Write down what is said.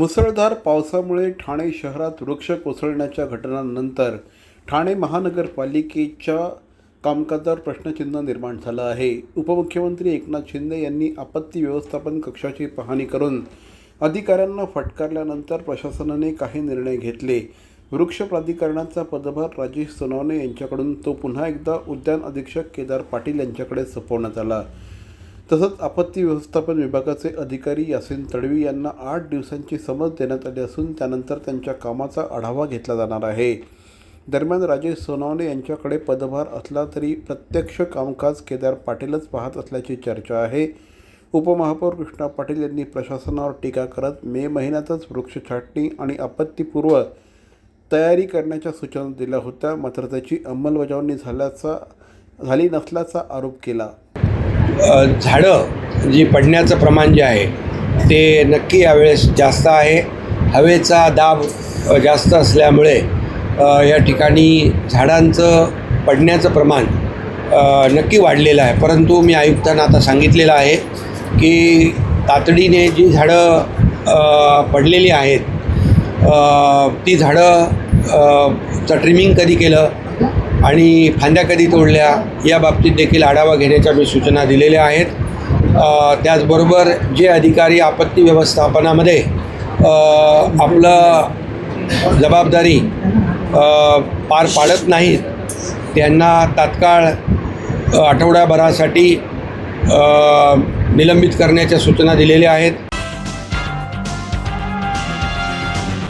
मुसळधार पावसामुळे ठाणे शहरात वृक्ष कोसळण्याच्या घटनांनंतर ठाणे महानगरपालिकेच्या कामकाजावर प्रश्नचिन्ह निर्माण झालं आहे. उपमुख्यमंत्री एकनाथ शिंदे यांनी आपत्ती व्यवस्थापन कक्षाची पाहणी करून अधिकाऱ्यांना फटकारल्यानंतर प्रशासनाने काही निर्णय घेतले. वृक्ष प्राधिकरणाचा पदभार राजेश सोनवणे यांच्याकडून तो पुन्हा एकदा उद्यान अधीक्षक केदार पाटील यांच्याकडे सोपवण्यात आला. तसंच आपत्ती व्यवस्थापन विभागाचे अधिकारी यासीन तडवी यांना 8 दिवसांची समज देण्यात आली असून त्यानंतर त्यांच्या कामाचा आढावा घेतला जाणार आहे. दरम्यान राजेश सोनवणे यांच्याकडे पदभार असला तरी प्रत्यक्ष कामकाज केदार पाटीलच पाहत असल्याची चर्चा आहे. उपमहापौर कृष्णा पाटील यांनी प्रशासनावर टीका करत मे महिन्यातच वृक्ष छाटणी आणि आपत्तीपूर्व तयारी करण्याच्या सूचना दिल्या होत्या, मात्र त्याची अंमलबजावणी झाली नसल्याचा आरोप केला. झाडं जी पडण्याचं प्रमाण जे आहे ते नक्की यावेळेस जास्त आहे. हवेचा दाब जास्त असल्यामुळे या ठिकाणी झाडांचं पडण्याचं प्रमाण नक्की वाढलेलं आहे. परंतु मी आयुक्तांना आता सांगितलेलं आहे की तातडीने जी झाडं पडलेली आहेत ती झाडं ट्रिमिंग कधी केलं आणि फांद्या कधी तोडल्या या बाबतीत देखील आढावा घेण्याच्या मी सूचना दिलेल्या आहेत. त्याचबरोबर जे अधिकारी आपत्ती व्यवस्थापनामध्ये आपलं जबाबदारी पार पाडत नाहीत त्यांना तात्काळ आठवड्याभरासाठी निलंबित करण्याच्या सूचना दिलेल्या आहेत.